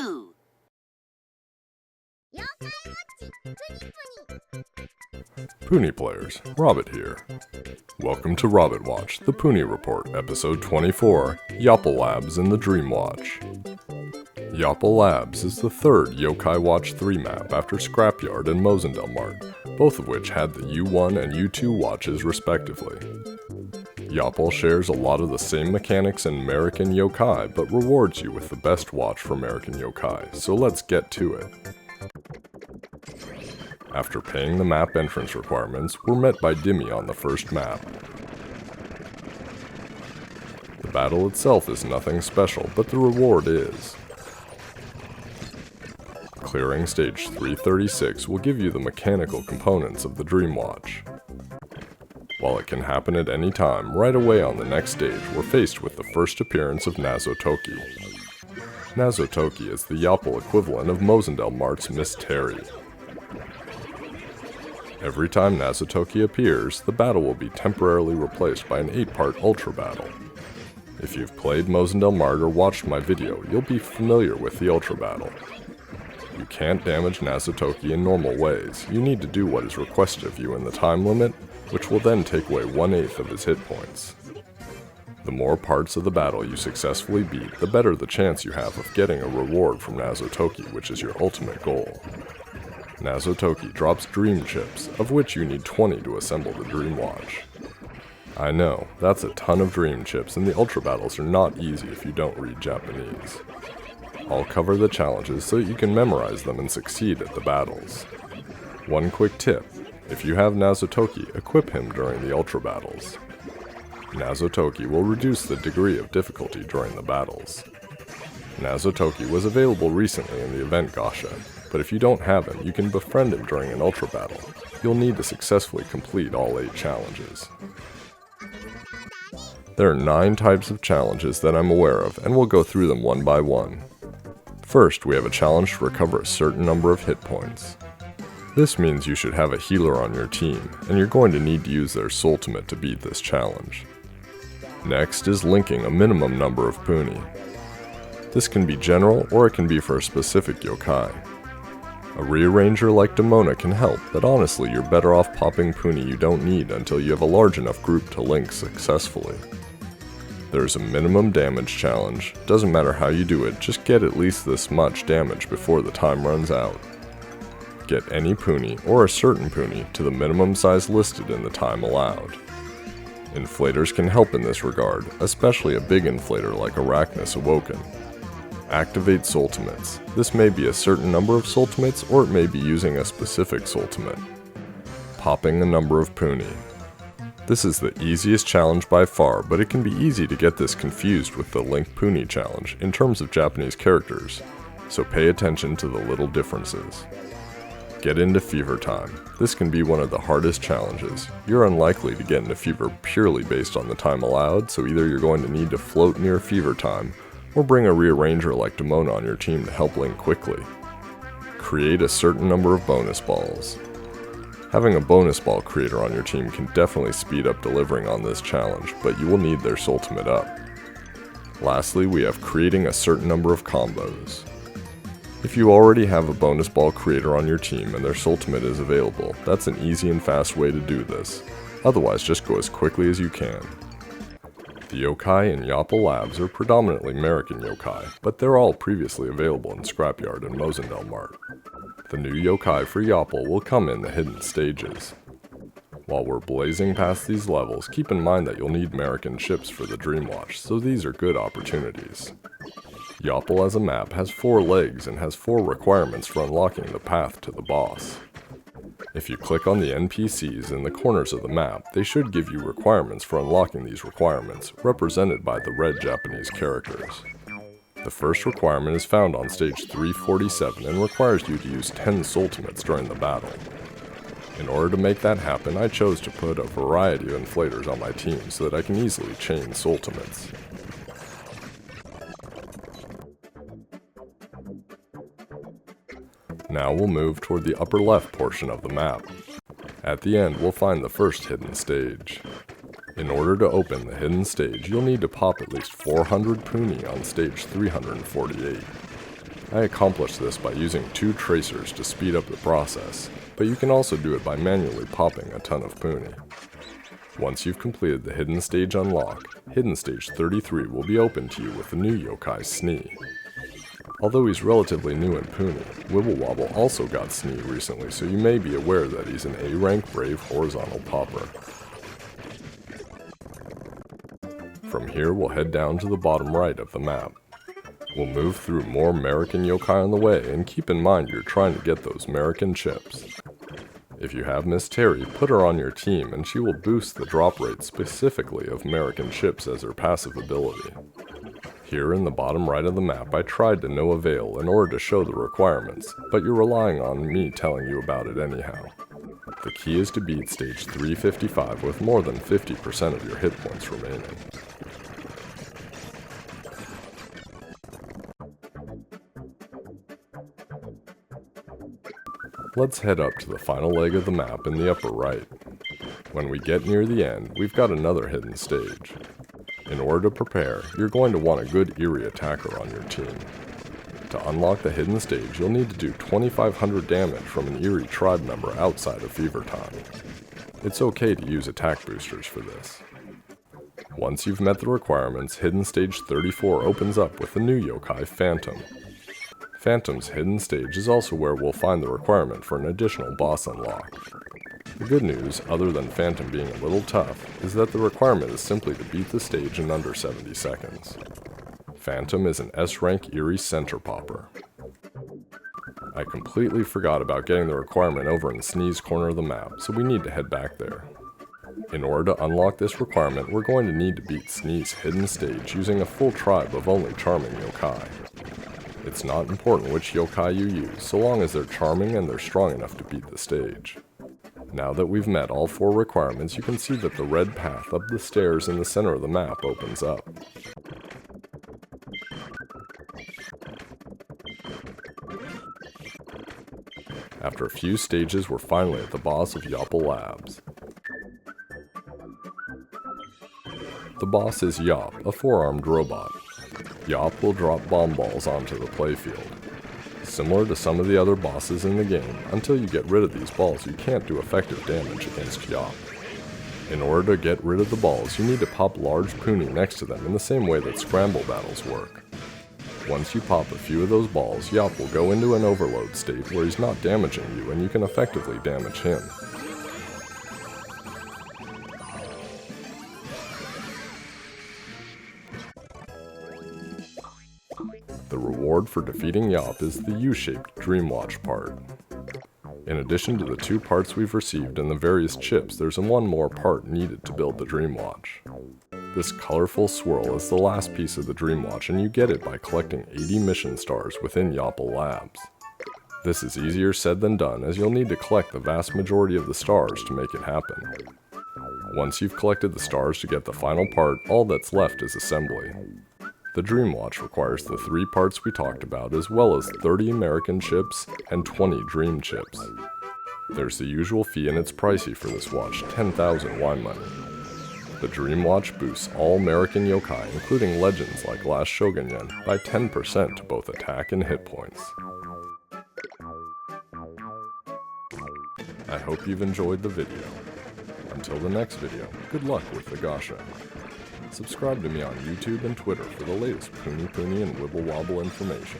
2. Yo-Kai Watch Puni Puni. Puni players, Robbett here. Welcome to Robbett Watch, the Puni Report, episode 24, Yopple Labs in the Dream Watch. Yopple Labs is the third Yo-Kai Watch 3 map after Scrapyard and Mosendel Mart, both of which had the U1 and U2 watches respectively. Yopple shares a lot of the same mechanics in American Yo-Kai, but rewards you with the best watch for American Yo-Kai, so let's get to it. After paying the map entrance requirements, we're met by Dimmy on the first map. The battle itself is nothing special, but the reward is. Clearing stage 336 will give you the mechanical components of the Dream Watch. While it can happen at any time, right away on the next stage we're faced with the first appearance of Nazotoki. Nazotoki is the Yopple equivalent of Mosendel Mart's Miss Terry. Every time Nazotoki appears, the battle will be temporarily replaced by an 8-part Ultra Battle. If you've played Mosendel Mart or watched my video, you'll be familiar with the Ultra Battle. You can't damage Nazotoki in normal ways. You need to do what is requested of you in the time limit, which will then take away 1/8 of his hit points. The more parts of the battle you successfully beat, the better the chance you have of getting a reward from Nazotoki, which is your ultimate goal. Nazotoki drops Dream Chips, of which you need 20 to assemble the Dream Watch. I know, that's a ton of Dream Chips, and the Ultra Battles are not easy if you don't read Japanese. I'll cover the challenges so that you can memorize them and succeed at the battles. One quick tip, if you have Nazotoki, equip him during the Ultra Battles. Nazotoki will reduce the degree of difficulty during the battles. Nazotoki was available recently in the event Gacha, but if you don't have him, you can befriend him during an Ultra Battle. You'll need to successfully complete all 8 challenges. There are 9 types of challenges that I'm aware of, and we'll go through them one by one. First, we have a challenge to recover a certain number of hit points. This means you should have a healer on your team, and you're going to need to use their Soultimate to beat this challenge. Next is linking a minimum number of Puni. This can be general, or it can be for a specific yokai. A rearranger like Demona can help, but honestly you're better off popping Puni you don't need until you have a large enough group to link successfully. There's a minimum damage challenge. Doesn't matter how you do it, just get at least this much damage before the time runs out. Get any Puni, or a certain Puni, to the minimum size listed in the time allowed. Inflators can help in this regard, especially a big inflator like Arachnus Awoken. Activate Soultimates. This may be a certain number of Soultimates, or it may be using a specific Soultimate. Popping a number of Puni. This is the easiest challenge by far, but it can be easy to get this confused with the Link Puni challenge in terms of Japanese characters, so pay attention to the little differences. Get into Fever Time. This can be one of the hardest challenges. You're unlikely to get into Fever purely based on the time allowed, so either you're going to need to float near Fever Time, or bring a rearranger like Demona on your team to help link quickly. Create a certain number of bonus balls. Having a bonus ball creator on your team can definitely speed up delivering on this challenge, but you will need their Soultimate up. Lastly, we have creating a certain number of combos. If you already have a bonus ball creator on your team and their Soultimate is available, that's an easy and fast way to do this. Otherwise, just go as quickly as you can. The yokai in Yopple Labs are predominantly American yokai, but they're all previously available in Scrapyard and Mosendel Mart. The new yokai for Yopple will come in the hidden stages. While we're blazing past these levels, keep in mind that you'll need American chips for the Dream Watch, so these are good opportunities. Yopple as a map has 4 legs and has 4 requirements for unlocking the path to the boss. If you click on the NPCs in the corners of the map, they should give you requirements for unlocking these requirements, represented by the red Japanese characters. The first requirement is found on stage 347 and requires you to use 10 Soultimates during the battle. In order to make that happen, I chose to put a variety of inflators on my team so that I can easily chain Soultimates. Now we'll move toward the upper left portion of the map. At the end, we'll find the first hidden stage. In order to open the hidden stage, you'll need to pop at least 400 Puni on stage 348. I accomplished this by using 2 tracers to speed up the process, but you can also do it by manually popping a ton of Puni. Once you've completed the hidden stage unlock, hidden stage 33 will be open to you with the new yokai Snee. Although he's relatively new in Puni, Wibble Wobble also got Snee recently, so you may be aware that he's an A-rank brave horizontal popper. From here we'll head down to the bottom right of the map. We'll move through more American yokai on the way, and keep in mind you're trying to get those American chips. If you have Miss Terry, put her on your team and she will boost the drop rate specifically of American chips as her passive ability. Here in the bottom right of the map I tried to no avail in order to show the requirements, but you're relying on me telling you about it anyhow. The key is to beat stage 355 with more than 50% of your hit points remaining. Let's head up to the final leg of the map in the upper right. When we get near the end, we've got another hidden stage. In order to prepare, you're going to want a good Eerie attacker on your team. To unlock the hidden stage, you'll need to do 2500 damage from an Eerie tribe member outside of Fever Time. It's okay to use attack boosters for this. Once you've met the requirements, hidden stage 34 opens up with the new yokai Phantom. Phantom's hidden stage is also where we'll find the requirement for an additional boss unlock. The good news, other than Phantom being a little tough, is that the requirement is simply to beat the stage in under 70 seconds. Phantom is an S-rank Eerie center popper. I completely forgot about getting the requirement over in Snee's corner of the map, so we need to head back there. In order to unlock this requirement, we're going to need to beat Snee's hidden stage using a full tribe of only charming yokai. It's not important which yokai you use, so long as they're charming and they're strong enough to beat the stage. Now that we've met all 4 requirements, you can see that the red path up the stairs in the center of the map opens up. After a few stages, we're finally at the boss of Yopple Labs. The boss is Yop, a 4-armed robot. Yop will drop bomb balls onto the playfield. Similar to some of the other bosses in the game, until you get rid of these balls you can't do effective damage against Yop. In order to get rid of the balls, you need to pop large Puni next to them in the same way that scramble battles work. Once you pop a few of those balls, Yop will go into an overload state where he's not damaging you and you can effectively damage him. The reward for defeating Yop is the U-shaped Dream Watch part. In addition to the 2 parts we've received and the various chips, there's one more part needed to build the Dream Watch. This colorful swirl is the last piece of the Dream Watch, and you get it by collecting 80 mission stars within Yopple Labs. This is easier said than done, as you'll need to collect the vast majority of the stars to make it happen. Once you've collected the stars to get the final part, all that's left is assembly. The Dream Watch requires the 3 parts we talked about, as well as 30 American chips and 20 Dream chips. There's the usual fee and it's pricey for this watch, 10,000 wine money. The Dream Watch boosts all American yokai, including legends like Last Shogunyan, by 10% to both attack and hit points. I hope you've enjoyed the video. Until the next video, good luck with the gacha. Subscribe to me on YouTube and Twitter for the latest Puni Puni and Wibble Wobble information.